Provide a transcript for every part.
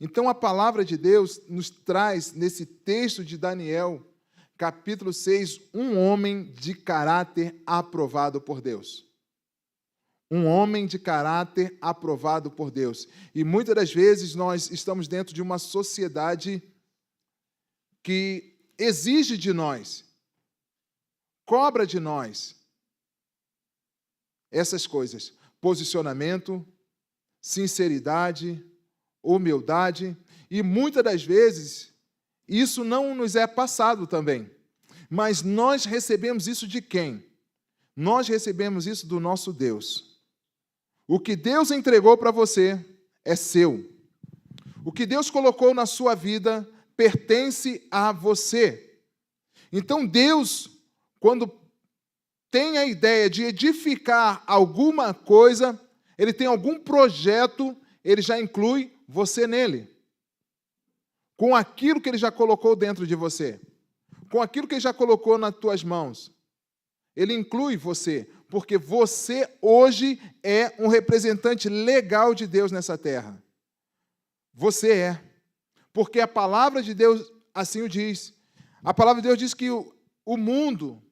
Então, a palavra de Deus nos traz, nesse texto de Daniel, capítulo 6, um homem de caráter aprovado por Deus. Um homem de caráter aprovado por Deus. E muitas das vezes nós estamos dentro de uma sociedade que exige de nós, cobra de nós essas coisas: posicionamento, sinceridade, humildade, e muitas das vezes isso não nos é passado também. Mas nós recebemos isso de quem? Nós recebemos isso do nosso Deus. O que Deus entregou para você é seu. O que Deus colocou na sua vida pertence a você. Então Deus, quando tem a ideia de edificar alguma coisa, Ele tem algum projeto, Ele já inclui você nele. Com aquilo que Ele já colocou dentro de você. Com aquilo que Ele já colocou nas tuas mãos. Ele inclui você, porque você hoje é um representante legal de Deus nessa terra. Você é. Porque a palavra de Deus assim o diz. A palavra de Deus diz que o mundo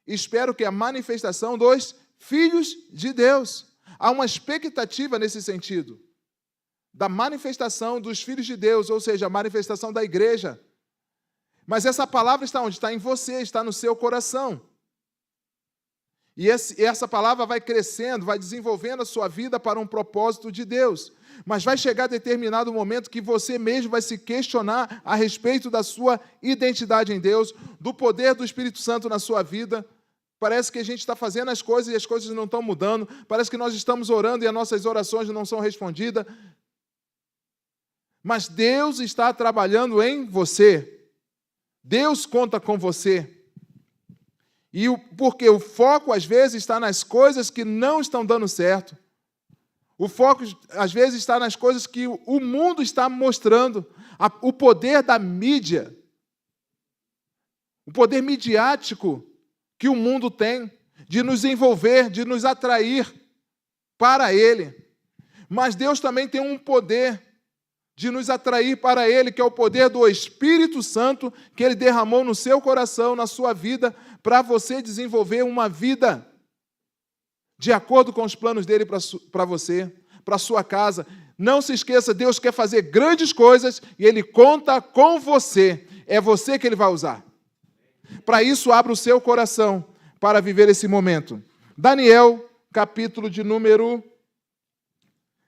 espera que a manifestação dos filhos de Deus. Há uma expectativa nesse sentido. Da manifestação dos filhos de Deus, ou seja, a manifestação da igreja. Mas essa palavra está onde? Está em você, está no seu coração. E essa palavra vai crescendo, vai desenvolvendo a sua vida para um propósito de Deus. Mas vai chegar determinado momento que você mesmo vai se questionar a respeito da sua identidade em Deus, do poder do Espírito Santo na sua vida. Parece que a gente está fazendo as coisas e as coisas não estão mudando. Parece que nós estamos orando e as nossas orações não são respondidas. Mas Deus está trabalhando em você. Deus conta com você. Porque o foco, às vezes, está nas coisas que não estão dando certo. O foco, às vezes, está nas coisas que o mundo está mostrando. O poder da mídia. O poder midiático que o mundo tem de nos envolver, de nos atrair para Ele. Mas Deus também tem um poder de nos atrair para Ele, que é o poder do Espírito Santo, que Ele derramou no seu coração, na sua vida, para você desenvolver uma vida de acordo com os planos dEle para você, para a sua casa. Não se esqueça, Deus quer fazer grandes coisas e Ele conta com você. É você que Ele vai usar. Para isso, abra o seu coração para viver esse momento. Daniel, capítulo de número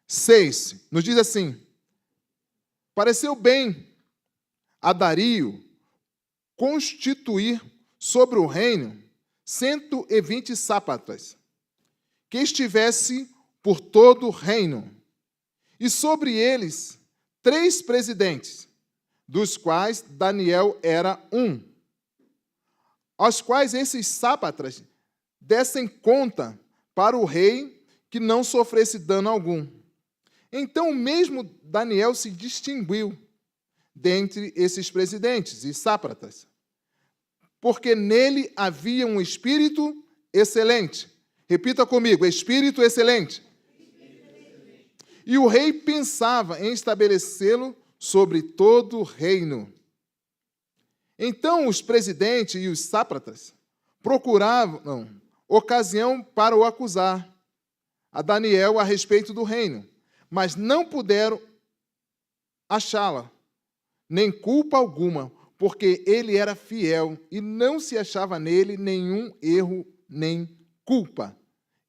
6, nos diz assim: pareceu bem a Dario constituir sobre o reino 120 sátrapas, que estivesse por todo o reino, e sobre eles 3 presidentes, dos quais Daniel era um, aos quais esses sátrapas dessem conta para o rei que não sofresse dano algum. Então, mesmo Daniel se distinguiu dentre esses presidentes e sátrapas, porque nele havia um espírito excelente. Repita comigo: espírito excelente. E o rei pensava em estabelecê-lo sobre todo o reino. Então, os presidentes e os sátrapas procuravam ocasião para o acusar a Daniel a respeito do reino, mas não puderam achá-la, nem culpa alguma, porque ele era fiel e não se achava nele nenhum erro nem culpa.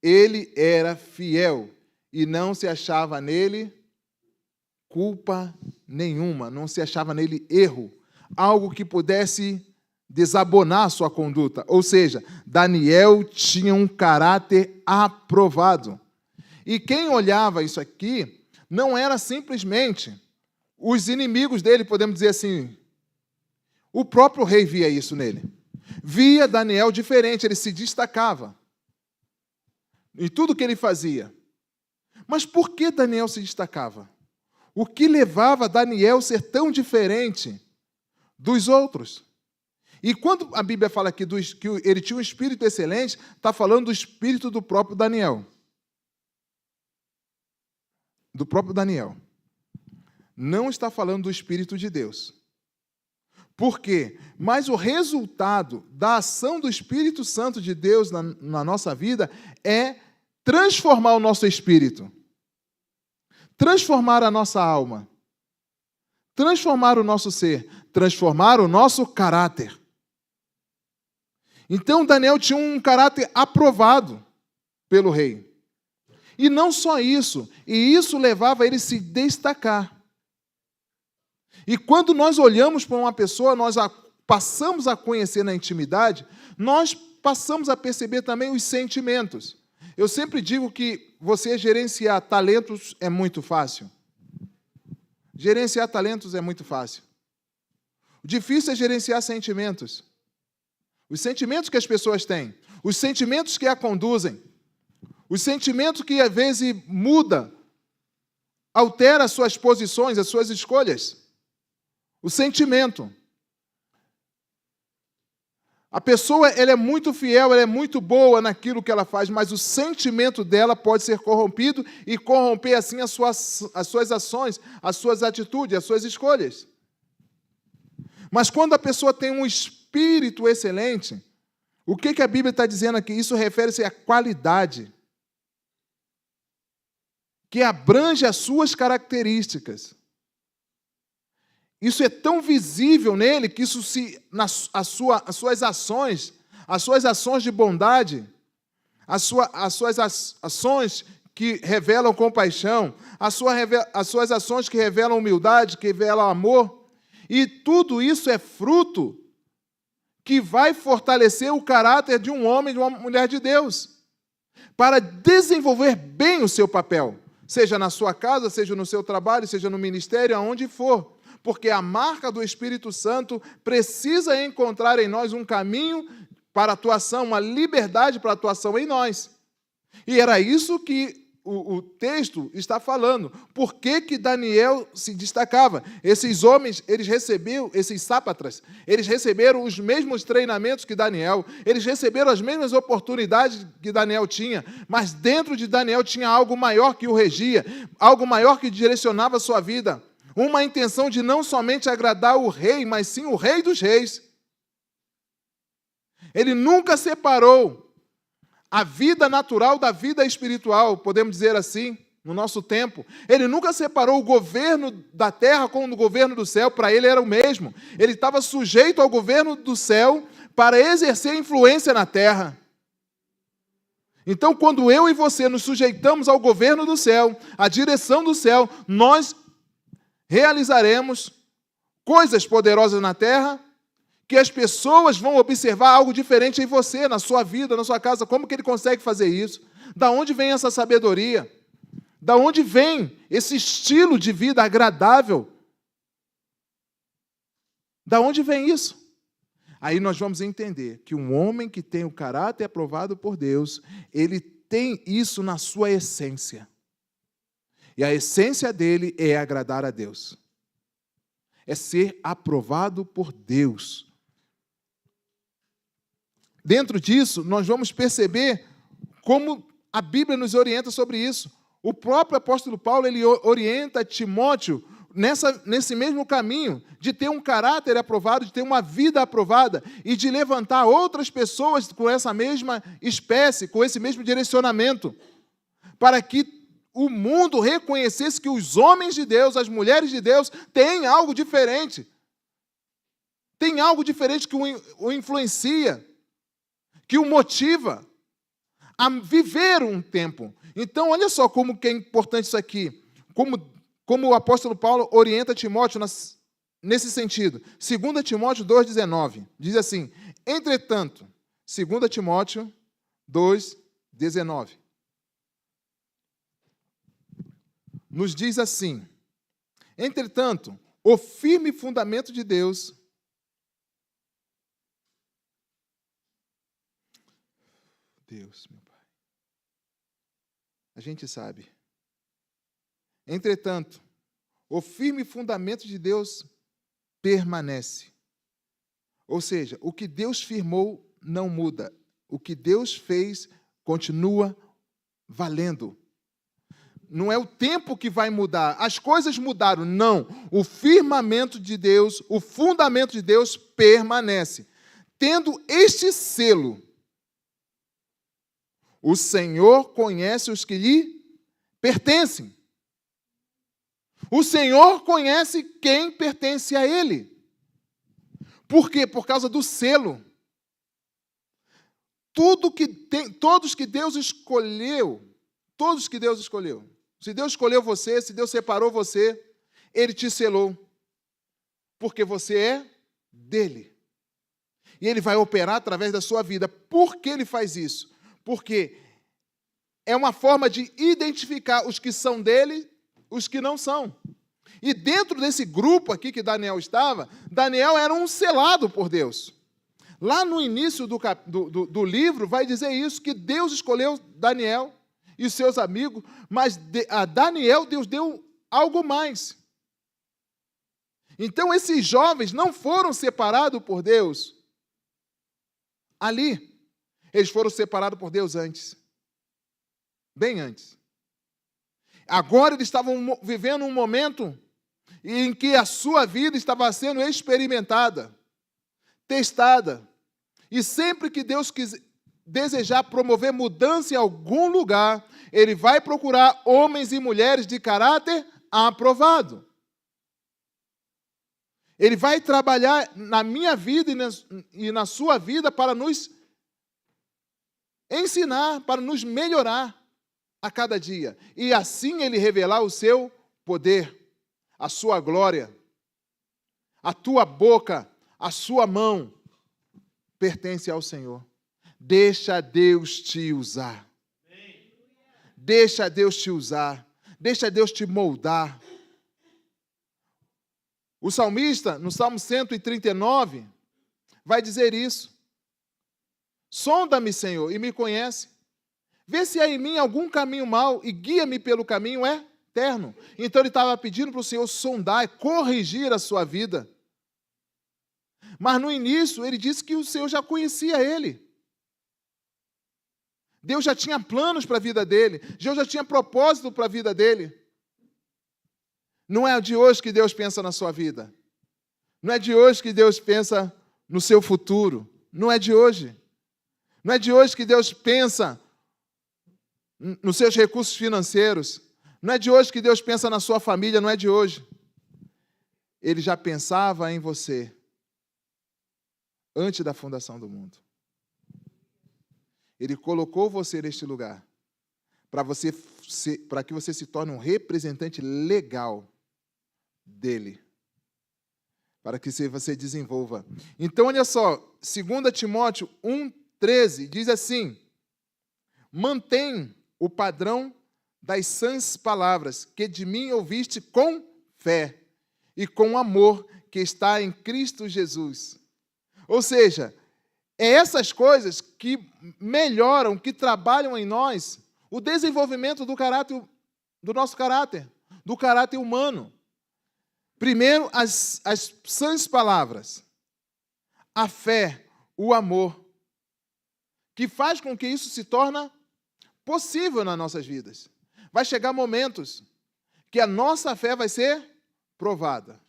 Ele era fiel e não se achava nele culpa nenhuma, não se achava nele erro, algo que pudesse desabonar sua conduta. Ou seja, Daniel tinha um caráter aprovado. E quem olhava isso aqui não era simplesmente os inimigos dele, podemos dizer assim. O próprio rei via isso nele. Via Daniel diferente, ele se destacava em tudo que ele fazia. Mas por que Daniel se destacava? O que levava Daniel a ser tão diferente dos outros? E quando a Bíblia fala aqui que ele tinha um espírito excelente, está falando do espírito do próprio Daniel. Do próprio Daniel. não está falando do Espírito de Deus. Por quê? Mas o resultado da ação do Espírito Santo de Deus na nossa vida é transformar o nosso espírito, transformar a nossa alma, transformar o nosso ser, transformar o nosso caráter. Então, Daniel tinha um caráter aprovado pelo rei. E não só isso, e isso levava ele a se destacar. E quando nós olhamos para uma pessoa, nós passamos a conhecer na intimidade, nós passamos a perceber também os sentimentos. Eu sempre digo que você gerenciar talentos é muito fácil. Gerenciar talentos é muito fácil. O difícil é gerenciar sentimentos. Os sentimentos que as pessoas têm, os sentimentos que a conduzem, os sentimentos que às vezes muda, altera as suas posições, as suas escolhas. O sentimento. A pessoa ela é muito fiel, ela é muito boa naquilo que ela faz, mas o sentimento dela pode ser corrompido e corromper assim as suas ações, as suas atitudes, as suas escolhas. Mas quando a pessoa tem um espírito excelente, o que a Bíblia está dizendo aqui? Isso refere-se à qualidade, que abrange as suas características. Isso é tão visível nele que isso as suas ações de bondade, as suas ações que revelam compaixão, as suas ações que revelam humildade, que revelam amor, e tudo isso é fruto que vai fortalecer o caráter de um homem, de uma mulher de Deus, para desenvolver bem o seu papel, seja na sua casa, seja no seu trabalho, seja no ministério, aonde for. Porque a marca do Espírito Santo precisa encontrar em nós um caminho para a atuação, uma liberdade para a atuação em nós. E era isso que o texto está falando. Por que Daniel se destacava? Esses homens, eles receberam, esses sápatras, eles receberam os mesmos treinamentos que Daniel, eles receberam as mesmas oportunidades que Daniel tinha, mas dentro de Daniel tinha algo maior que o regia, algo maior que direcionava a sua vida. Uma intenção de não somente agradar o rei, mas sim o rei dos reis. Ele nunca separou a vida natural da vida espiritual, podemos dizer assim, no nosso tempo. Ele nunca separou o governo da terra com o governo do céu, para ele era o mesmo. Ele estava sujeito ao governo do céu para exercer influência na terra. Então, quando eu e você nos sujeitamos ao governo do céu, à direção do céu, nós realizaremos coisas poderosas na terra, que as pessoas vão observar algo diferente em você, na sua vida, na sua casa. Como que ele consegue fazer isso? Da onde vem essa sabedoria? Da onde vem esse estilo de vida agradável? Da onde vem isso? Aí nós vamos entender que um homem que tem o caráter aprovado por Deus, ele tem isso na sua essência. E a essência dele é agradar a Deus. É ser aprovado por Deus. Dentro disso, nós vamos perceber como a Bíblia nos orienta sobre isso. O próprio apóstolo Paulo, ele orienta Timóteo nesse mesmo caminho, de ter um caráter aprovado, de ter uma vida aprovada e de levantar outras pessoas com essa mesma espécie, com esse mesmo direcionamento, para que o mundo reconhecesse que os homens de Deus, as mulheres de Deus, têm algo diferente. Tem algo diferente que o influencia, que o motiva a viver um tempo. Então, olha só como que é importante isso aqui. Como o apóstolo Paulo orienta Timóteo nesse sentido. 2 Timóteo 2,19. Diz assim: entretanto, 2 Timóteo 2,19. Nos diz assim: entretanto, o firme fundamento de Deus meu Pai, a gente sabe. Entretanto, o firme fundamento de Deus permanece. Ou seja, o que Deus firmou não muda. O que Deus fez continua valendo. Não é o tempo que vai mudar. As coisas mudaram. Não. O firmamento de Deus, o fundamento de Deus permanece. Tendo este selo, o Senhor conhece os que lhe pertencem. O Senhor conhece quem pertence a Ele. Por quê? Por causa do selo. Todos que Deus escolheu, se Deus escolheu você, se Deus separou você, Ele te selou. Porque você é dele. E Ele vai operar através da sua vida. Por que Ele faz isso? Porque é uma forma de identificar os que são dele, os que não são. E dentro desse grupo aqui que Daniel estava, Daniel era um selado por Deus. Lá no início do livro vai dizer isso, que Deus escolheu Daniel e os seus amigos, mas a Daniel Deus deu algo mais. Então esses jovens não foram separados por Deus ali. Eles foram separados por Deus antes. Bem antes. Agora eles estavam vivendo um momento em que a sua vida estava sendo experimentada, testada. E sempre que Deus desejar promover mudança em algum lugar, Ele vai procurar homens e mulheres de caráter aprovado. Ele vai trabalhar na minha vida e na sua vida para nos ensinar, para nos melhorar a cada dia. E assim Ele revelar o seu poder, a sua glória, a tua boca, a sua mão, pertence ao Senhor. Deixa Deus te usar. Deixa Deus te usar. Deixa Deus te moldar. O salmista, no Salmo 139, vai dizer isso. Sonda-me, Senhor, e me conhece. Vê se há em mim algum caminho mau e guia-me pelo caminho eterno. Então ele estava pedindo para o Senhor sondar e corrigir a sua vida. Mas no início ele disse que o Senhor já conhecia ele. Deus já tinha planos para a vida dele. Deus já tinha propósito para a vida dele. Não é de hoje que Deus pensa na sua vida. Não é de hoje que Deus pensa no seu futuro. Não é de hoje. Não é de hoje que Deus pensa nos seus recursos financeiros. Não é de hoje que Deus pensa na sua família. Não é de hoje. Ele já pensava em você antes da fundação do mundo. Ele colocou você neste lugar para que você se torne um representante legal dele, para que você desenvolva. Então, olha só, 2 Timóteo 1,13 diz assim: mantém o padrão das sãs palavras que de mim ouviste com fé e com amor que está em Cristo Jesus. Ou seja, é essas coisas que melhoram, que trabalham em nós o desenvolvimento do caráter, do nosso caráter, do caráter humano. Primeiro, as sãs palavras, a fé, o amor, que faz com que isso se torne possível nas nossas vidas. Vai chegar momentos que a nossa fé vai ser provada.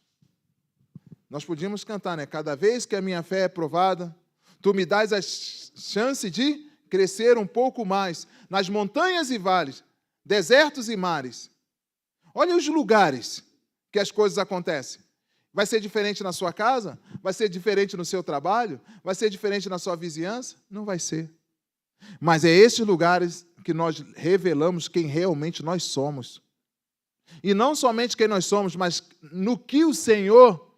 Nós podíamos cantar, né? Cada vez que a minha fé é provada, tu me dás a chance de crescer um pouco mais nas montanhas e vales, desertos e mares. Olha os lugares que as coisas acontecem. Vai ser diferente na sua casa? Vai ser diferente no seu trabalho? Vai ser diferente na sua vizinhança? Não vai ser. Mas é esses lugares que nós revelamos quem realmente nós somos. E não somente quem nós somos, mas no que o Senhor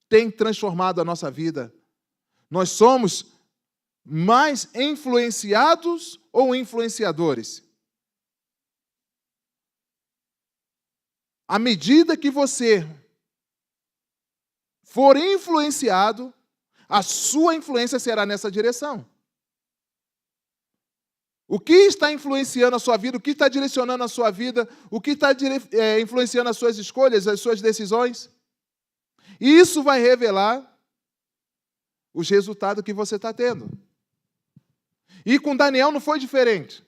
tem transformado a nossa vida. Nós somos mais influenciados ou influenciadores? À medida que você for influenciado, a sua influência será nessa direção. O que está influenciando a sua vida? O que está direcionando a sua vida? O que está influenciando as suas escolhas, as suas decisões? Isso vai revelar os resultados que você está tendo. E com Daniel não foi diferente.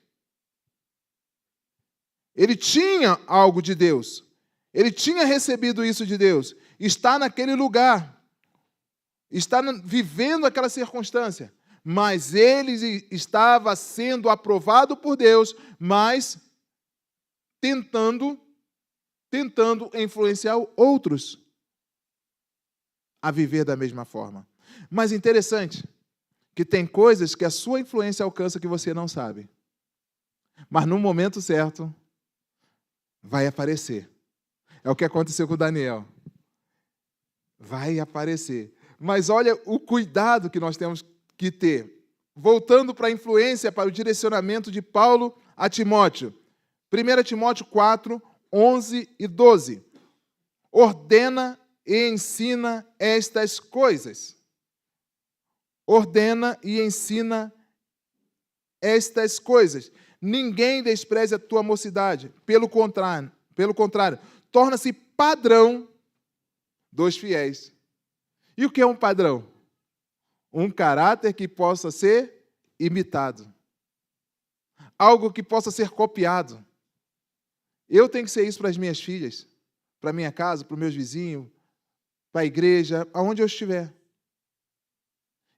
Ele tinha algo de Deus. Ele tinha recebido isso de Deus. Está naquele lugar. Está vivendo aquela circunstância. Mas ele estava sendo aprovado por Deus, mas tentando influenciar outros a viver da mesma forma. Mas interessante que tem coisas que a sua influência alcança que você não sabe. Mas no momento certo, vai aparecer. É o que aconteceu com Daniel. Vai aparecer. Mas olha o cuidado que nós temos que ter. Voltando para a influência, para o direcionamento de Paulo a Timóteo. 1 Timóteo 4, 11 e 12. Ordena e ensina estas coisas. Ordena e ensina estas coisas. Ninguém despreze a tua mocidade. Pelo contrário, torna-se padrão dos fiéis. E o que é um padrão? Um caráter que possa ser imitado. Algo que possa ser copiado. Eu tenho que ser isso para as minhas filhas, para a minha casa, para os meus vizinhos, para a igreja, aonde eu estiver.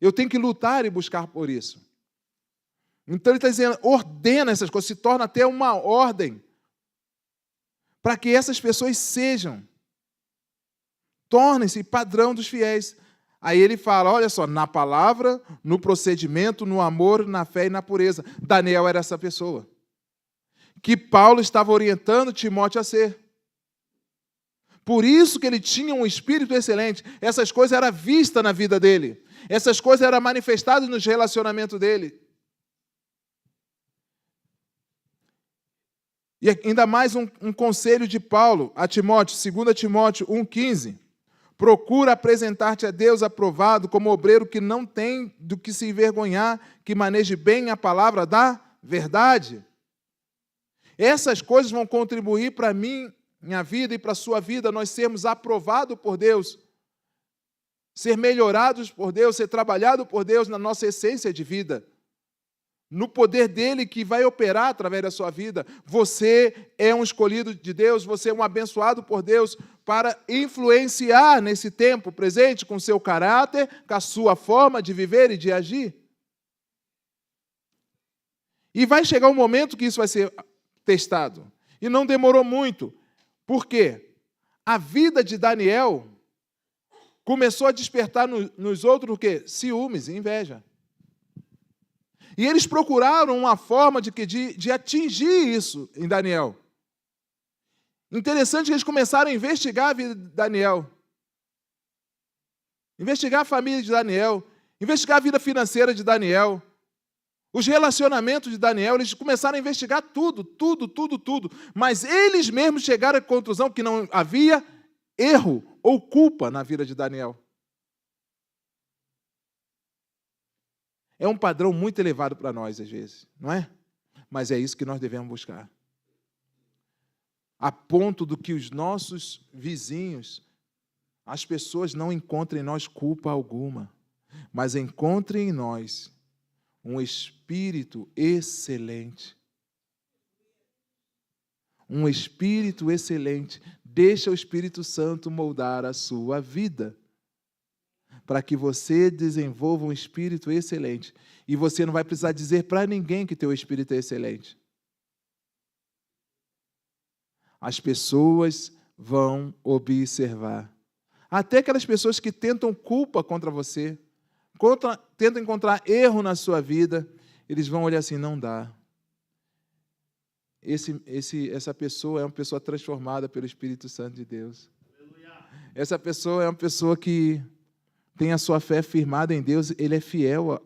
Eu tenho que lutar e buscar por isso. Então ele está dizendo, ordena essas coisas, se torna até uma ordem, para que essas pessoas sejam. Tornem-se padrão dos fiéis. Aí ele fala, olha só, na palavra, no procedimento, no amor, na fé e na pureza. Daniel era essa pessoa. Que Paulo estava orientando Timóteo a ser. Por isso que ele tinha um espírito excelente. Essas coisas eram vistas na vida dele. Essas coisas eram manifestadas nos relacionamentos dele. E ainda mais um conselho de Paulo a Timóteo, 2 Timóteo 1,15. Procura apresentar-te a Deus aprovado como obreiro que não tem do que se envergonhar, que maneje bem a palavra da verdade. Essas coisas vão contribuir para minha vida e para a sua vida, nós sermos aprovados por Deus, ser melhorados por Deus, ser trabalhados por Deus na nossa essência de vida. No poder dele que vai operar através da sua vida. Você é um escolhido de Deus, você é um abençoado por Deus para influenciar nesse tempo presente com o seu caráter, com a sua forma de viver e de agir. E vai chegar um momento que isso vai ser testado. E não demorou muito. Por quê? A vida de Daniel começou a despertar nos outros o quê? Ciúmes e inveja. E eles procuraram uma forma de atingir isso em Daniel. Interessante que eles começaram a investigar a vida de Daniel. Investigar a família de Daniel. Investigar a vida financeira de Daniel. Os relacionamentos de Daniel. Eles começaram a investigar tudo. Mas eles mesmos chegaram à conclusão que não havia erro ou culpa na vida de Daniel. É um padrão muito elevado para nós, às vezes, não é? Mas é isso que nós devemos buscar. A ponto do que os nossos vizinhos, as pessoas não encontrem em nós culpa alguma, mas encontrem em nós um espírito excelente. Um espírito excelente. Deixa o Espírito Santo moldar a sua vida, para que você desenvolva um espírito excelente. E você não vai precisar dizer para ninguém que teu espírito é excelente. As pessoas vão observar. Até aquelas pessoas que tentam culpa contra você, tentam encontrar erro na sua vida, eles vão olhar assim, não dá. Essa pessoa é uma pessoa transformada pelo Espírito Santo de Deus. Essa pessoa é uma pessoa que tem a sua fé firmada em Deus, ele é fiel.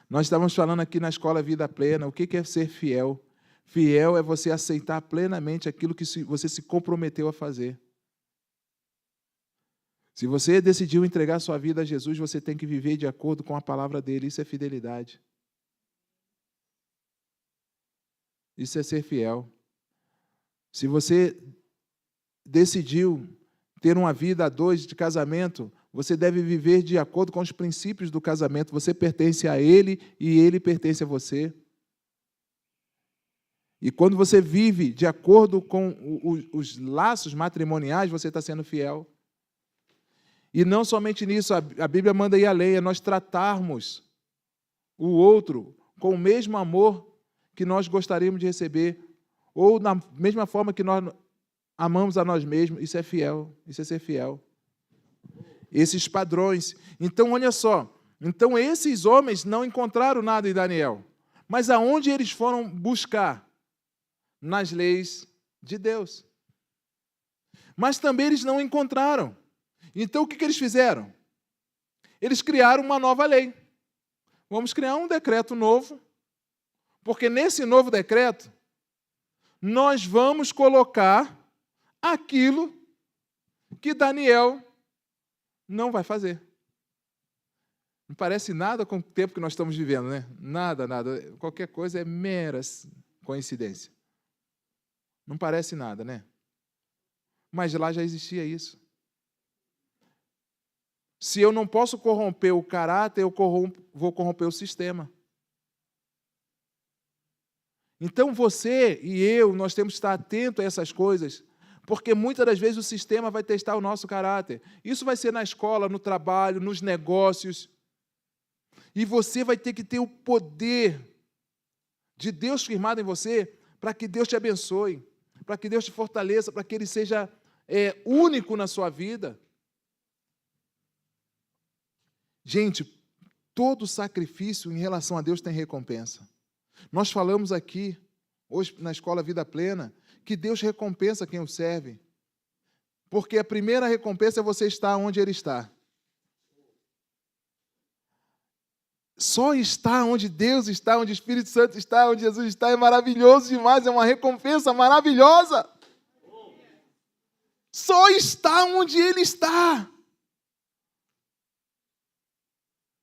Nós estávamos falando aqui na Escola Vida Plena, o que é ser fiel? Fiel é você aceitar plenamente aquilo que você se comprometeu a fazer. Se você decidiu entregar sua vida a Jesus, você tem que viver de acordo com a palavra dele. Isso é fidelidade. Isso é ser fiel. Se você decidiu ter uma vida a dois de casamento, você deve viver de acordo com os princípios do casamento. Você pertence a ele e ele pertence a você. E quando você vive de acordo com os laços matrimoniais, você está sendo fiel. E não somente nisso, a Bíblia manda ir além, é nós tratarmos o outro com o mesmo amor que nós gostaríamos de receber, ou na mesma forma que nós amamos a nós mesmos. Isso é fiel, isso é ser fiel. Esses padrões. Então, olha só. Então, esses homens não encontraram nada em Daniel. Mas aonde eles foram buscar? Nas leis de Deus. Mas também eles não encontraram. Então, o que eles fizeram? Eles criaram uma nova lei. Vamos criar um decreto novo, porque nesse novo decreto, nós vamos colocar aquilo que Daniel não vai fazer. Não parece nada com o tempo que nós estamos vivendo, né? Nada, nada. Qualquer coisa é mera coincidência. Não parece nada, né? Mas lá já existia isso. Se eu não posso corromper o caráter, eu vou corromper o sistema. Então você e eu, nós temos que estar atentos a essas coisas, porque muitas das vezes o sistema vai testar o nosso caráter. Isso vai ser na escola, no trabalho, nos negócios. E você vai ter que ter o poder de Deus firmado em você para que Deus te abençoe, para que Deus te fortaleça, para que Ele seja único na sua vida. Gente, todo sacrifício em relação a Deus tem recompensa. Nós falamos aqui, hoje na Escola Vida Plena, que Deus recompensa quem o serve. Porque a primeira recompensa é você estar onde Ele está. Só estar onde Deus está, onde o Espírito Santo está, onde Jesus está, é maravilhoso demais, é uma recompensa maravilhosa. Só estar onde Ele está.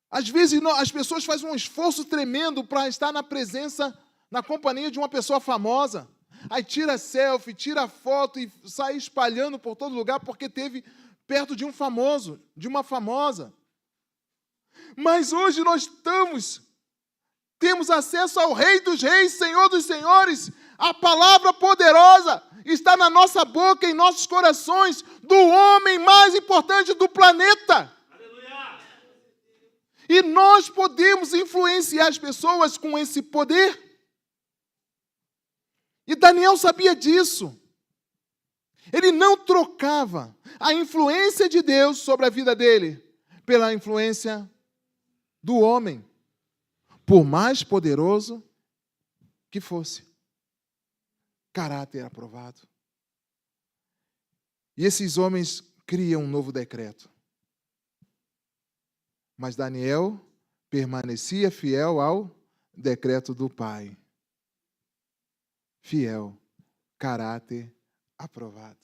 Às vezes as pessoas fazem um esforço tremendo para estar na presença, na companhia de uma pessoa famosa. Aí tira selfie, tira foto e sai espalhando por todo lugar porque esteve perto de um famoso, de uma famosa. Mas hoje nós temos acesso ao Rei dos Reis, Senhor dos Senhores. A palavra poderosa está na nossa boca, em nossos corações, do homem mais importante do planeta. Aleluia! E nós podemos influenciar as pessoas com esse poder. E Daniel sabia disso. Ele não trocava a influência de Deus sobre a vida dele pela influência do homem, por mais poderoso que fosse. Caráter aprovado. E esses homens criam um novo decreto. Mas Daniel permanecia fiel ao decreto do Pai. Fiel, caráter aprovado.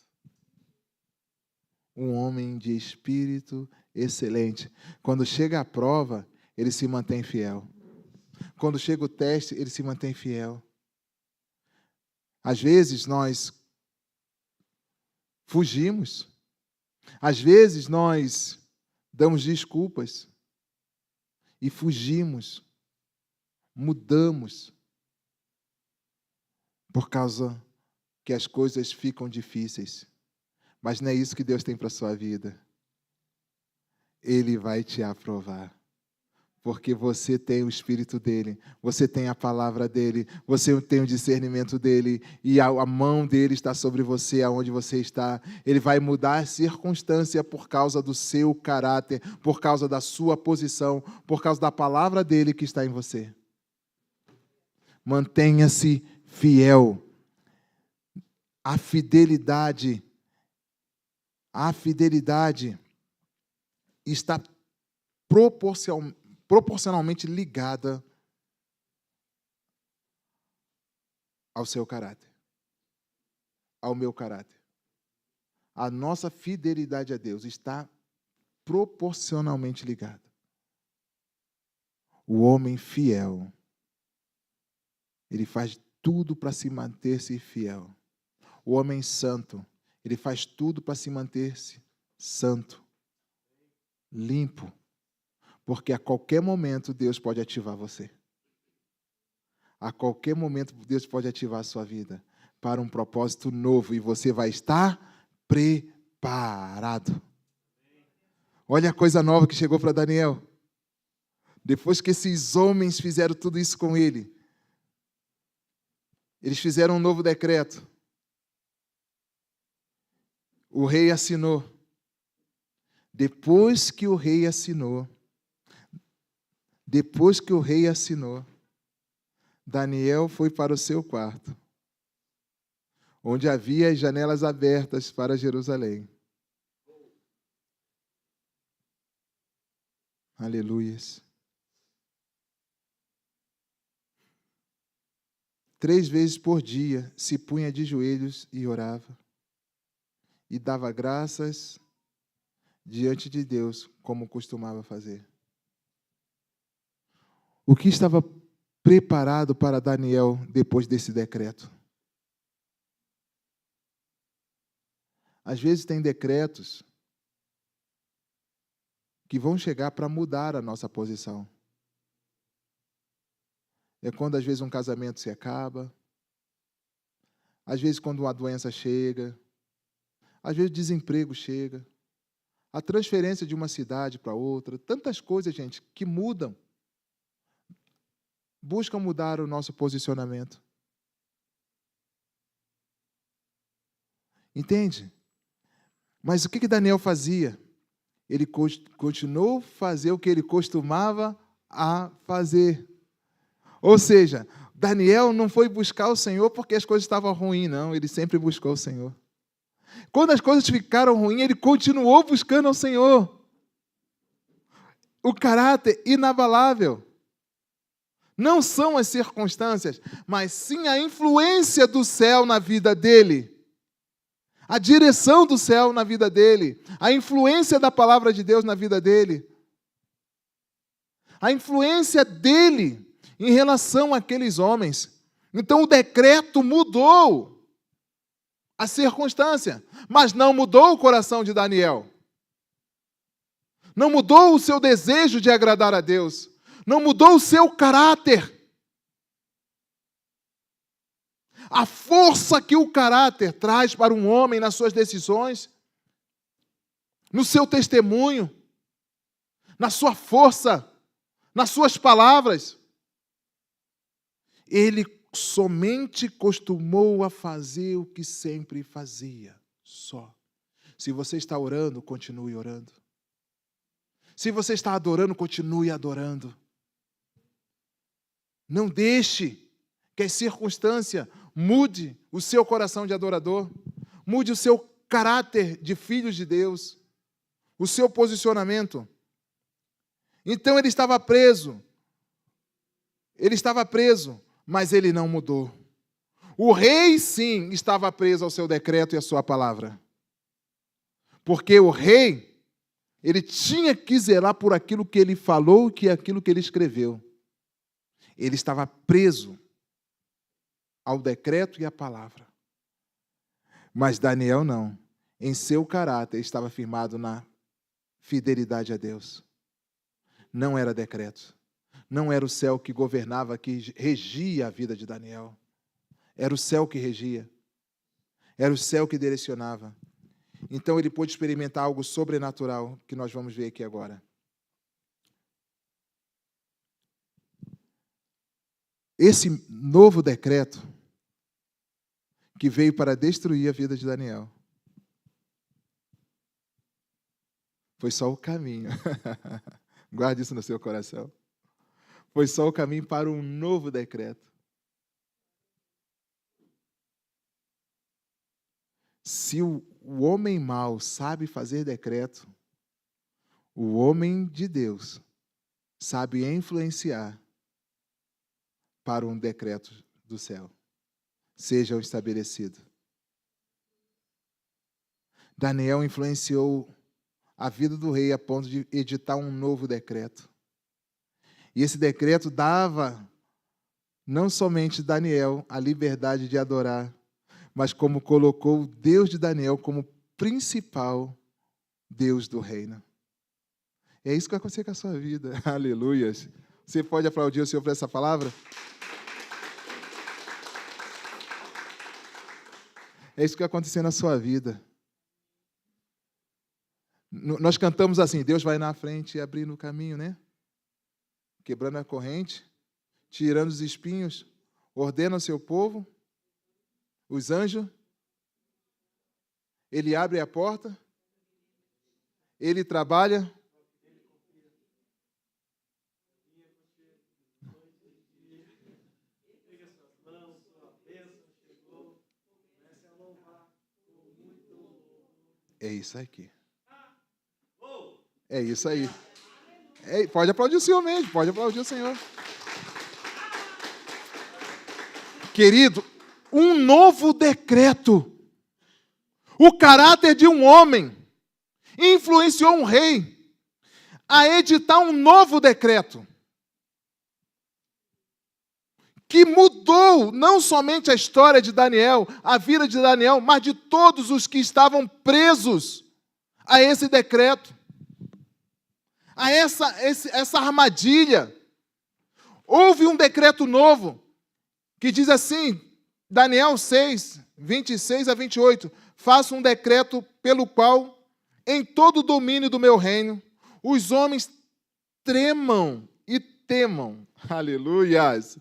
Um homem de espírito excelente. Quando chega a prova, ele se mantém fiel. Quando chega o teste, ele se mantém fiel. Às vezes nós fugimos. Às vezes nós damos desculpas e fugimos, mudamos, por causa que as coisas ficam difíceis. Mas não é isso que Deus tem para a sua vida. Ele vai te aprovar. Porque você tem o Espírito dele, você tem a palavra dele, você tem o discernimento dele, e a mão dele está sobre você, aonde você está. Ele vai mudar a circunstância por causa do seu caráter, por causa da sua posição, por causa da palavra dele que está em você. Mantenha-se fiel. A fidelidade está proporcionalmente ligada ao seu caráter, ao meu caráter. A nossa fidelidade a Deus está proporcionalmente ligada. O homem fiel, ele faz tudo para se manter-se fiel. O homem santo, ele faz tudo para se manter-se santo, limpo, porque a qualquer momento Deus pode ativar você. A qualquer momento, Deus pode ativar a sua vida para um propósito novo e você vai estar preparado. Olha a coisa nova que chegou para Daniel. Depois que esses homens fizeram tudo isso com ele, eles fizeram um novo decreto. O rei assinou. Depois que o rei assinou, Daniel foi para o seu quarto, onde havia as janelas abertas para Jerusalém. Aleluias. 3 vezes por dia se punha de joelhos e orava, e dava graças diante de Deus, como costumava fazer. O que estava preparado para Daniel depois desse decreto? Às vezes tem decretos que vão chegar para mudar a nossa posição. É quando às vezes um casamento se acaba, às vezes quando uma doença chega, às vezes o desemprego chega, a transferência de uma cidade para outra, tantas coisas, gente, que mudam, buscam mudar o nosso posicionamento. Entende? Mas o que Daniel fazia? Ele continuou a fazer o que ele costumava a fazer. Ou seja, Daniel não foi buscar o Senhor porque as coisas estavam ruins, não. Ele sempre buscou o Senhor. Quando as coisas ficaram ruins, ele continuou buscando ao Senhor. O caráter inabalável. Não são as circunstâncias, mas sim a influência do céu na vida dele. A direção do céu na vida dele. A influência da palavra de Deus na vida dele. A influência dele em relação àqueles homens. Então o decreto mudou a circunstância, mas não mudou o coração de Daniel. Não mudou o seu desejo de agradar a Deus. Não mudou o seu caráter. A força que o caráter traz para um homem nas suas decisões, no seu testemunho, na sua força, nas suas palavras. Ele somente costumou a fazer o que sempre fazia, só. Se você está orando, continue orando. Se você está adorando, continue adorando. Não deixe que a circunstância mude o seu coração de adorador, mude o seu caráter de filho de Deus, o seu posicionamento. Então ele estava preso, mas ele não mudou. O rei, sim, estava preso ao seu decreto e à sua palavra. Porque o rei, ele tinha que zelar por aquilo que ele falou e aquilo que ele escreveu. Ele estava preso ao decreto e à palavra. Mas Daniel não. Em seu caráter estava firmado na fidelidade a Deus. Não era decreto. Não era o céu que governava, que regia a vida de Daniel. Era o céu que regia. Era o céu que direcionava. Então ele pôde experimentar algo sobrenatural, que nós vamos ver aqui agora. Esse novo decreto, que veio para destruir a vida de Daniel, foi só o caminho. Guarde isso no seu coração. Foi só o caminho para um novo decreto. Se o homem mau sabe fazer decreto, o homem de Deus sabe influenciar para um decreto do céu. Seja o estabelecido. Daniel influenciou a vida do rei a ponto de editar um novo decreto. E esse decreto dava, não somente Daniel, a liberdade de adorar, mas como colocou o Deus de Daniel como principal Deus do reino. É isso que vai acontecer com a sua vida. Aleluias. Você pode aplaudir o Senhor por essa palavra? É isso que vai acontecer na sua vida. Nós cantamos assim, Deus vai na frente e abrindo o caminho, né? Quebrando a corrente, tirando os espinhos, ordena o seu povo, os anjos, Ele abre a porta, Ele trabalha. É isso aqui. É isso aí. Pode aplaudir o Senhor mesmo, pode aplaudir o Senhor. Querido, um novo decreto. O caráter de um homem influenciou um rei a editar um novo decreto que mudou não somente a história de Daniel, a vida de Daniel, mas de todos os que estavam presos a esse decreto, a essa armadilha. Houve um decreto novo que diz assim, Daniel 6, 26 a 28, faço um decreto pelo qual, em todo o domínio do meu reino, os homens tremam e temam. Aleluias!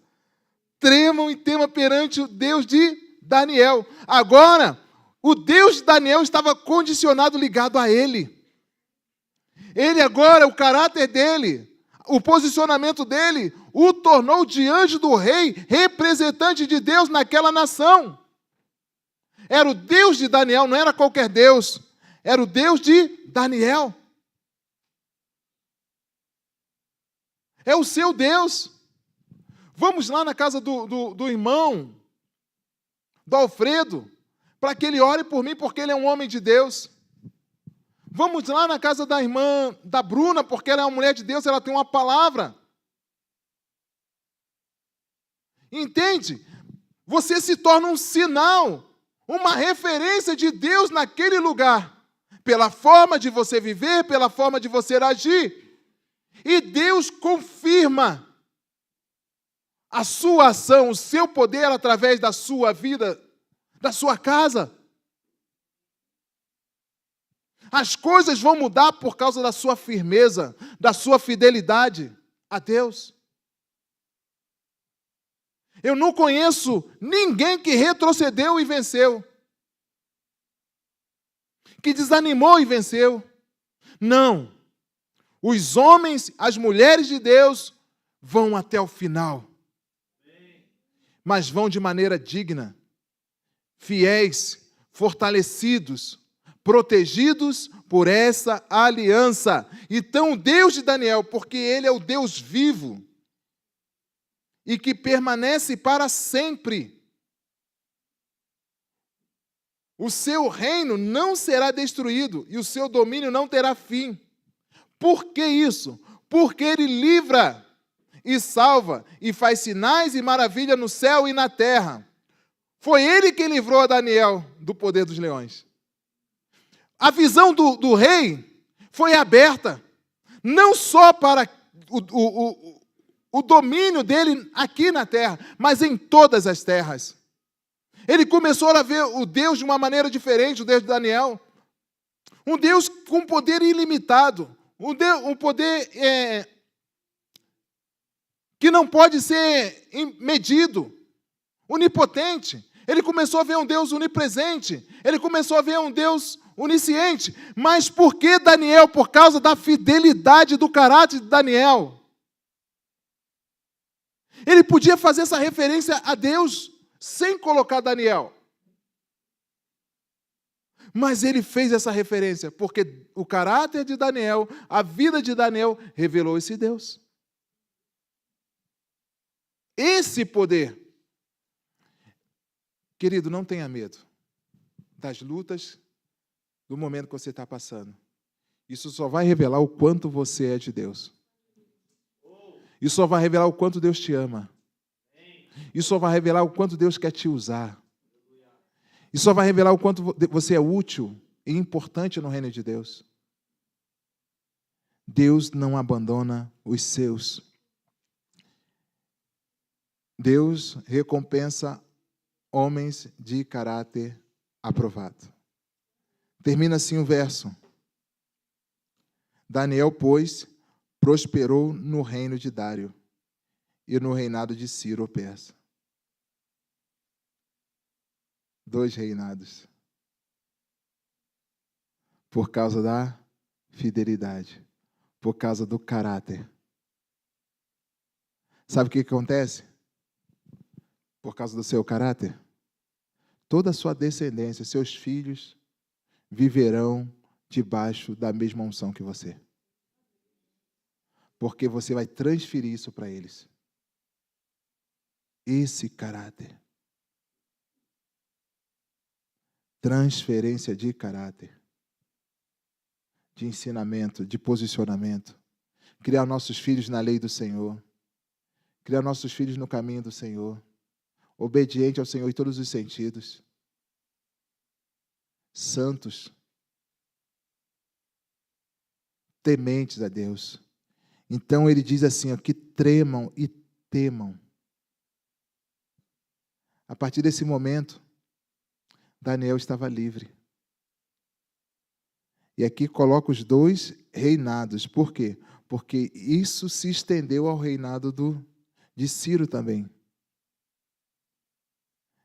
Tremam e temam perante o Deus de Daniel. Agora, o Deus de Daniel estava condicionado, ligado a ele. Ele agora, o caráter dele, o posicionamento dele, o tornou de anjo do rei, representante de Deus naquela nação. Era o Deus de Daniel, não era qualquer Deus. Era o Deus de Daniel. É o seu Deus. Vamos lá na casa do irmão, do Alfredo, para que ele ore por mim, porque ele é um homem de Deus. Vamos lá na casa da irmã, da Bruna, porque ela é uma mulher de Deus, ela tem uma palavra. Entende? Você se torna um sinal, uma referência de Deus naquele lugar, pela forma de você viver, pela forma de você agir. E Deus confirma a sua ação, o seu poder através da sua vida, da sua casa. As coisas vão mudar por causa da sua firmeza, da sua fidelidade a Deus. Eu não conheço ninguém que retrocedeu e venceu, que desanimou e venceu. Não. Os homens, as mulheres de Deus vão até o final, mas vão de maneira digna, fiéis, fortalecidos, protegidos por essa aliança. Então, o Deus de Daniel, porque Ele é o Deus vivo e que permanece para sempre, o seu reino não será destruído e o seu domínio não terá fim. Por que isso? Porque Ele livra e salva, e faz sinais e maravilha no céu e na terra. Foi Ele que livrou a Daniel do poder dos leões. A visão do rei foi aberta, não só para o domínio dele aqui na terra, mas em todas as terras. Ele começou a ver o Deus de uma maneira diferente, o Deus de Daniel. Um Deus com poder ilimitado, um poder que não pode ser medido, onipotente. Ele começou a ver um Deus onipresente, ele começou a ver um Deus onisciente. Mas por que Daniel? Por causa da fidelidade do caráter de Daniel. Ele podia fazer essa referência a Deus sem colocar Daniel. Mas ele fez essa referência porque o caráter de Daniel, a vida de Daniel, revelou esse Deus. Esse poder. Querido, não tenha medo das lutas, do momento que você está passando. Isso só vai revelar o quanto você é de Deus. Isso só vai revelar o quanto Deus te ama. Isso só vai revelar o quanto Deus quer te usar. Isso só vai revelar o quanto você é útil e importante no reino de Deus. Deus não abandona os seus. Deus recompensa homens de caráter aprovado. Termina assim o verso. Daniel, pois, prosperou no reino de Dário e no reinado de Ciro, o persa. 2 reinados. Por causa da fidelidade. Por causa do caráter. Sabe o que acontece? Por causa do seu caráter. Toda a sua descendência, seus filhos, viverão debaixo da mesma unção que você. Porque você vai transferir isso para eles. Esse caráter. Transferência de caráter. De ensinamento, de posicionamento. Criar nossos filhos na lei do Senhor. Criar nossos filhos no caminho do Senhor. Obediente ao Senhor em todos os sentidos. Santos. Tementes a Deus. Então ele diz assim, ó, que tremam e temam. A partir desse momento, Daniel estava livre. E aqui coloca os 2 reinados. Por quê? Porque isso se estendeu ao reinado de Ciro também.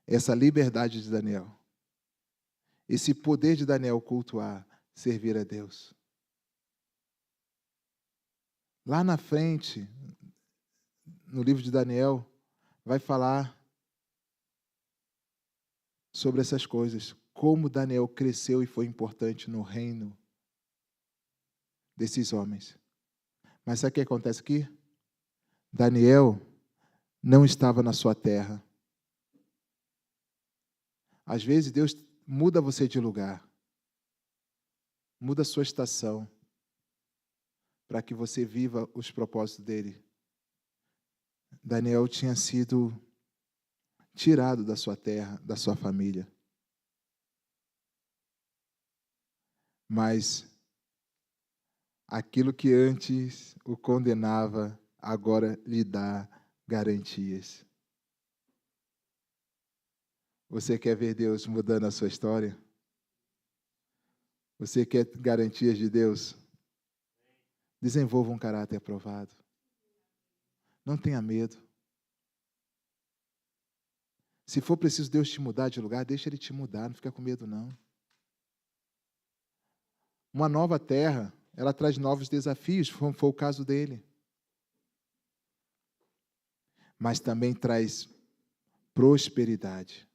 Essa liberdade de Daniel. Esse poder de Daniel cultuar, servir a Deus. Lá na frente, no livro de Daniel, vai falar sobre essas coisas. Como Daniel cresceu e foi importante no reino desses homens. Mas sabe o que acontece aqui? Daniel não estava na sua terra. Às vezes Deus muda você de lugar. Muda a sua estação. Para que você viva os propósitos dele. Daniel tinha sido tirado da sua terra, da sua família. Mas aquilo que antes o condenava, agora lhe dá garantias. Você quer ver Deus mudando a sua história? Você quer garantias de Deus? Desenvolva um caráter aprovado. Não tenha medo. Se for preciso Deus te mudar de lugar, deixa Ele te mudar, não fica com medo não. Uma nova terra, ela traz novos desafios, foi o caso dele. Mas também traz prosperidade.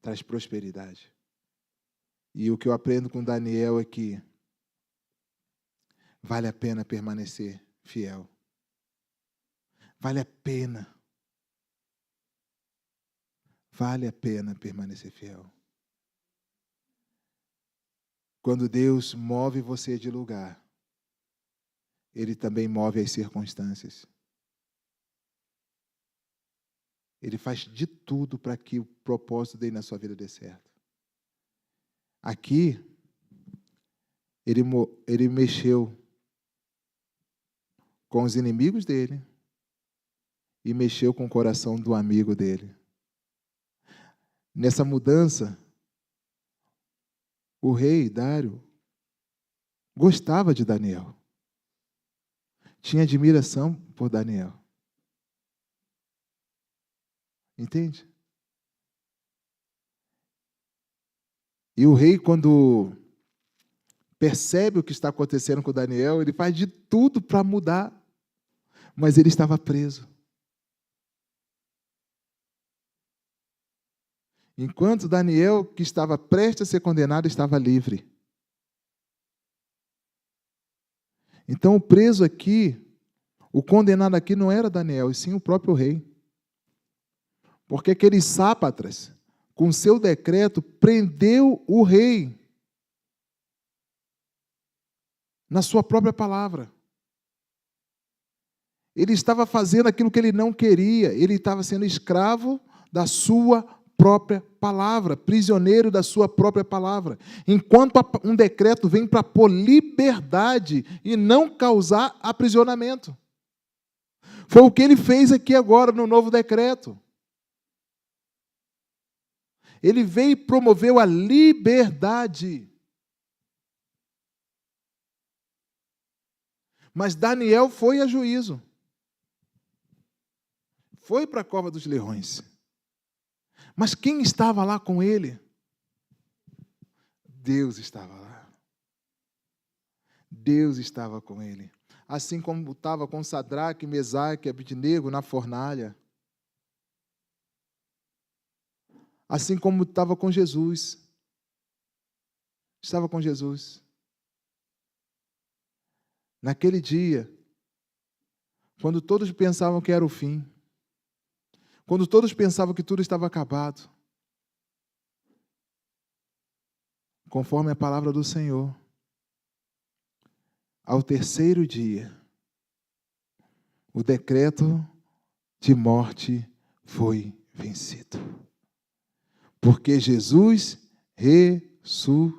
Traz prosperidade. E o que eu aprendo com Daniel é que vale a pena permanecer fiel. Vale a pena. Vale a pena permanecer fiel. Quando Deus move você de lugar, Ele também move as circunstâncias. Ele faz de tudo para que o propósito dele na sua vida dê certo. Aqui, ele mexeu com os inimigos dele e mexeu com o coração do amigo dele. Nessa mudança, o rei Dário gostava de Daniel. Tinha admiração por Daniel. Entende? E o rei, quando percebe o que está acontecendo com Daniel, ele faz de tudo para mudar, mas ele estava preso. Enquanto Daniel, que estava prestes a ser condenado, estava livre. Então, o preso aqui, o condenado aqui não era Daniel, e sim o próprio rei. Porque aqueles sápatras, com seu decreto, prendeu o rei na sua própria palavra. Ele estava fazendo aquilo que ele não queria, ele estava sendo escravo da sua própria palavra, prisioneiro da sua própria palavra. Enquanto um decreto vem para pôr liberdade e não causar aprisionamento. Foi o que ele fez aqui agora no novo decreto. Ele veio e promoveu a liberdade. Mas Daniel foi a juízo. Foi para a cova dos leões. Mas quem estava lá com ele? Deus estava lá. Deus estava com ele. Assim como estava com Sadraque, Mesaque e Abednego na fornalha. Assim como estava com Jesus. Estava com Jesus. Naquele dia, quando todos pensavam que era o fim, quando todos pensavam que tudo estava acabado, conforme a palavra do Senhor, ao terceiro dia, o decreto de morte foi vencido. Porque Jesus ressuscitou.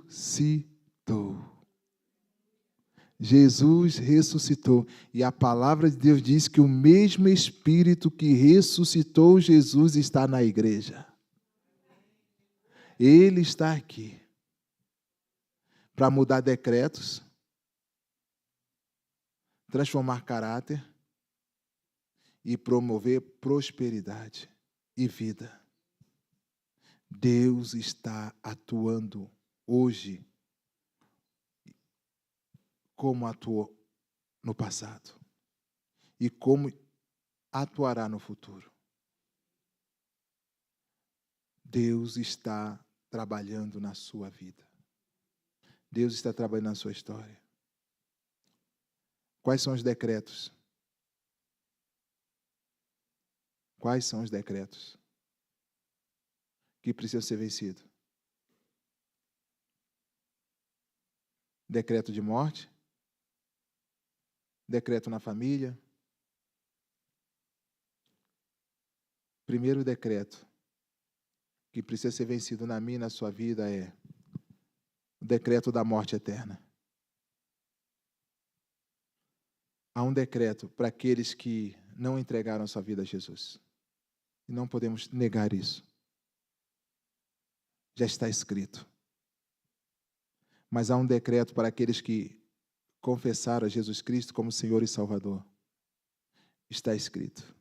Jesus ressuscitou. E a palavra de Deus diz que o mesmo Espírito que ressuscitou Jesus está na igreja. Ele está aqui para mudar decretos, transformar caráter e promover prosperidade e vida. Deus está atuando hoje como atuou no passado e como atuará no futuro. Deus está trabalhando na sua vida. Deus está trabalhando na sua história. Quais são os decretos? Quais são os decretos que precisam ser vencidos? Decreto de morte? Decreto na família? Primeiro decreto que precisa ser vencido na minha e na sua vida é o decreto da morte eterna. Há um decreto para aqueles que não entregaram a sua vida a Jesus. E não podemos negar isso. Já está escrito. Mas há um decreto para aqueles que confessaram a Jesus Cristo como Senhor e Salvador. Está escrito.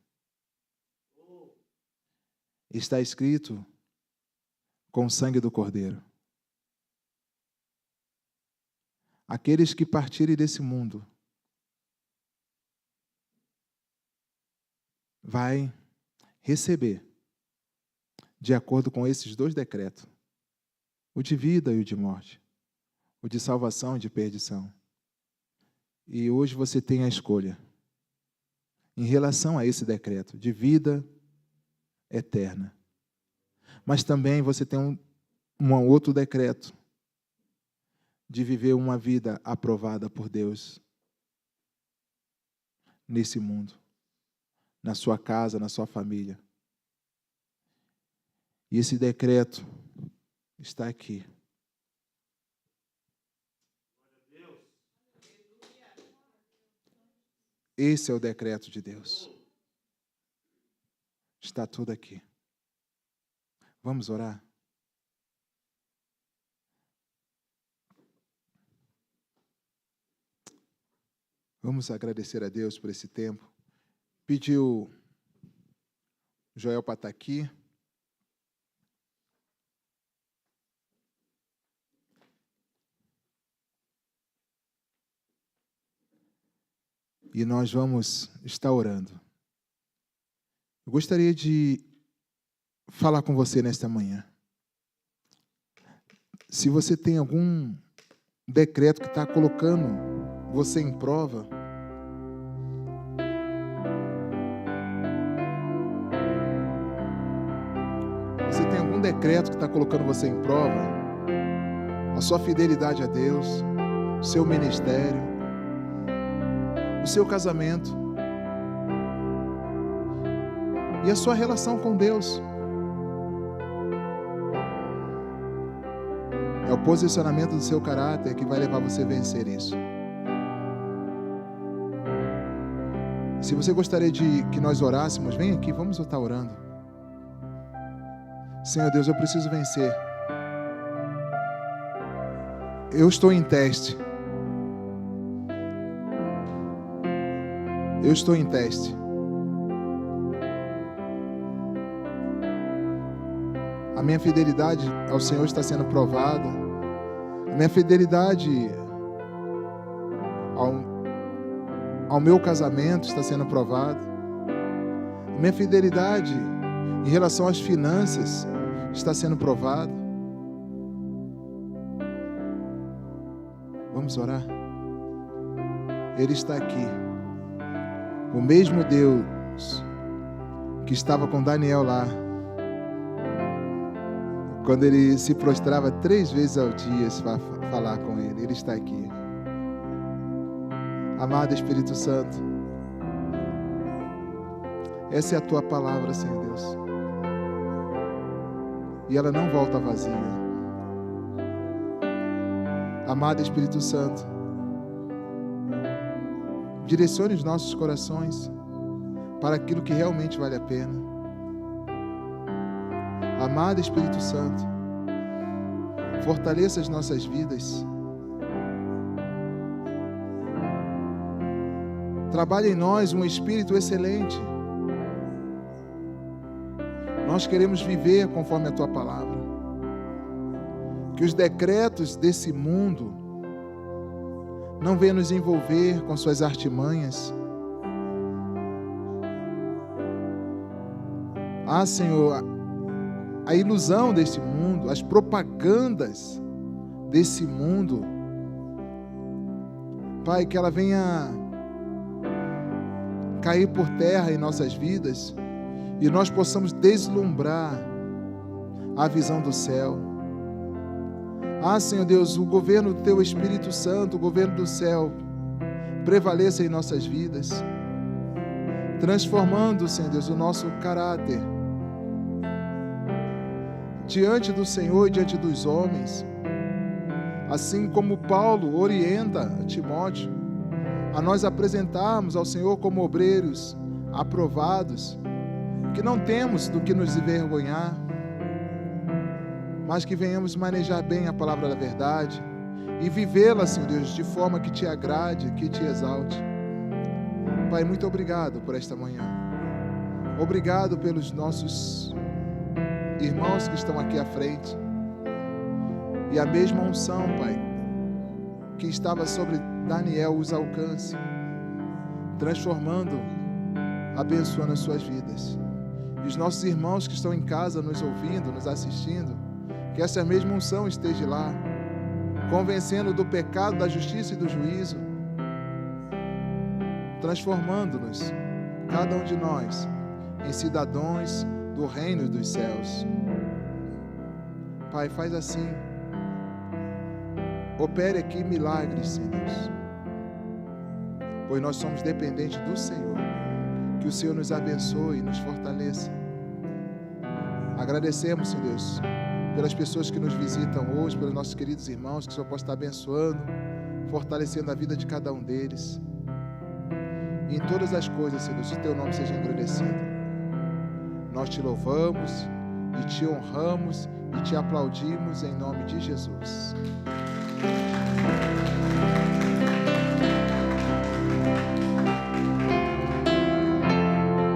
Está escrito com o sangue do Cordeiro. Aqueles que partirem desse mundo vai receber, de acordo com esses dois decretos, o de vida e o de morte, o de salvação e de perdição. E hoje você tem a escolha em relação a esse decreto de vida eterna. Mas também você tem um outro decreto de viver uma vida aprovada por Deus nesse mundo, na sua casa, na sua família. E esse decreto está aqui. Esse é o decreto de Deus. Está tudo aqui. Vamos orar? Vamos agradecer a Deus por esse tempo. Pediu Joel para estar aqui. E nós vamos estar orando. Eu gostaria de falar com você nesta manhã. Se você tem algum decreto que está colocando você em prova, você tem algum decreto que está colocando você em prova, a sua fidelidade a Deus, o seu ministério, o seu casamento e a sua relação com Deus. É o posicionamento do seu caráter que vai levar você a vencer isso. Se você gostaria de que nós orássemos, vem aqui, vamos estar orando. Senhor Deus, eu preciso vencer. Eu estou em teste. Eu estou em teste. A minha fidelidade ao Senhor está sendo provada. A minha fidelidade ao meu casamento está sendo provada. A minha fidelidade em relação às finanças está sendo provada. Vamos orar? Ele está aqui. O mesmo Deus que estava com Daniel lá, quando ele se prostrava 3 vezes ao dia para falar com ele, Ele está aqui. Amado Espírito Santo, essa é a Tua palavra, Senhor Deus, e ela não volta vazia. Amado Espírito Santo, direcione os nossos corações para aquilo que realmente vale a pena. Amado Espírito Santo, fortaleça as nossas vidas. Trabalhe em nós um espírito excelente. Nós queremos viver conforme a Tua palavra. Que os decretos desse mundo não venham nos envolver com suas artimanhas. Ah, Senhor, a ilusão desse mundo, as propagandas desse mundo, Pai, que ela venha cair por terra em nossas vidas e nós possamos deslumbrar a visão do céu. Ah, Senhor Deus, o governo do Teu Espírito Santo, o governo do céu, prevaleça em nossas vidas, transformando, Senhor Deus, o nosso caráter diante do Senhor e diante dos homens, assim como Paulo orienta a Timóteo a nós apresentarmos ao Senhor como obreiros aprovados, que não temos do que nos envergonhar, mas que venhamos manejar bem a palavra da verdade e vivê-la, Senhor Deus, de forma que Te agrade, que Te exalte. Pai, muito obrigado por esta manhã. Obrigado pelos nossos irmãos que estão aqui à frente. E a mesma unção, Pai, que estava sobre Daniel os alcance, transformando, abençoando as suas vidas. E os nossos irmãos que estão em casa nos ouvindo, nos assistindo, que essa mesma unção esteja lá, convencendo do pecado, da justiça e do juízo, transformando-nos, cada um de nós, em cidadãos do reino dos céus. Pai, faz assim. Opere aqui milagres, Senhor Deus, pois nós somos dependentes do Senhor. Que o Senhor nos abençoe e nos fortaleça. Agradecemos, Senhor Deus, pelas pessoas que nos visitam hoje, pelos nossos queridos irmãos, que o Senhor possa estar abençoando, fortalecendo a vida de cada um deles. E em todas as coisas, Senhor Deus, o Teu nome seja engrandecido. Nós Te louvamos e Te honramos e Te aplaudimos em nome de Jesus.